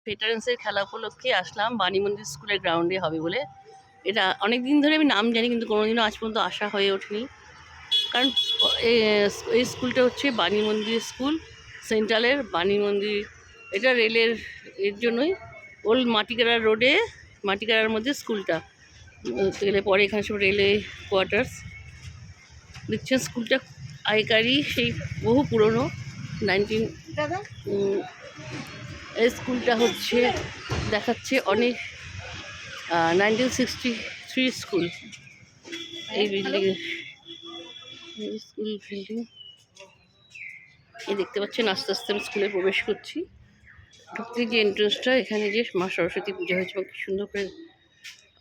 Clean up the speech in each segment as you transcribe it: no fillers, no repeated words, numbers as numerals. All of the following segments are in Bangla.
ভেটারেন্সের খেলা উপলক্ষে আসলাম বাণী মন্দির স্কুলের গ্রাউন্ডে হবে বলে। এটা অনেক দিন ধরে আমি নাম জানি, কিন্তু কোনোদিনও আজ পর্যন্ত আসা হয়ে ওঠেনি। কারণ এই স্কুলটা হচ্ছে বাণী মন্দির স্কুল, সেন্ট্রালের বাণী মন্দির। এটা রেলের এর জন্যই ওল্ড মাটিকাড়া রোডে, মাটিকাড়ার মধ্যে স্কুলটা গেলে পরে এখানে সব রেলওয়ে কোয়ার্টার্স। দেখছেন স্কুলটা আগেকারই, সেই বহু পুরনো 19 এই স্কুলটা হচ্ছে দেখাচ্ছে অনেক 1963 স্কুল। এই বিল্ডিং, স্কুল বিল্ডিং এই দেখতে পাচ্ছেন। আস্তে আস্তে আমি স্কুলে প্রবেশ করছি। ঢুকতে যে এন্ট্রান্সটা, এখানে যে মা সরস্বতী পূজা হয়েছে এবং কি সুন্দর করে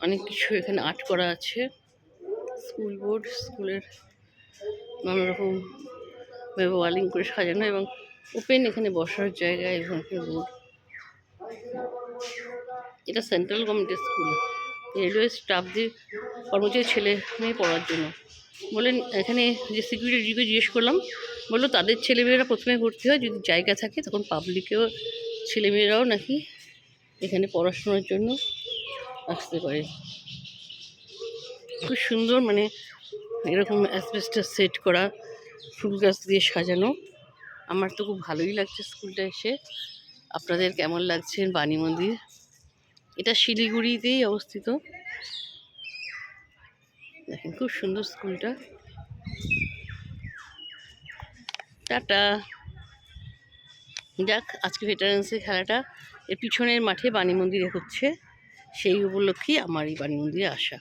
অনেক কিছু এখানে আর্ট করা আছে। স্কুল বোর্ড, স্কুলের নানা রকম ওয়ালিং করে সাজানো এবং ওপেন এখানে বসার জায়গা এবং বোর্ড। এটা সেন্ট্রাল গভর্নমেন্টের স্কুল, রেলওয়ে স্টাফদের কর্মচারী ছেলে মেয়ে পড়ার জন্য। বললেন এখানে যে সিকিউরিটিকে জিজ্ঞেস করলাম, বললো তাদের ছেলেমেয়েরা প্রথমে ভর্তি হয়, যদি জায়গা থাকে তখন পাবলিকেও ছেলেমেয়েরাও নাকি এখানে পড়াশোনার জন্য আসতে পারে। খুব সুন্দর, মানে এরকম অ্যাসবেস্টাস সেট করা, ফুল গাছ দিয়ে সাজানো। আমার তো খুব ভালোই লাগছে স্কুলটা এসে। আপনাদের কেমন লাগছে বাণী মন্দির? এটা শিলিগুড়িতেই অবস্থিত। দেখেন খুব সুন্দর স্কুলটা। টাটা। যাক, আজকে ভেটারেন্সের খেলাটা এর পিছনের মাঠে বাণী মন্দিরে হচ্ছে, সেই উপলক্ষেই আমার এই বাণী মন্দিরে আসা।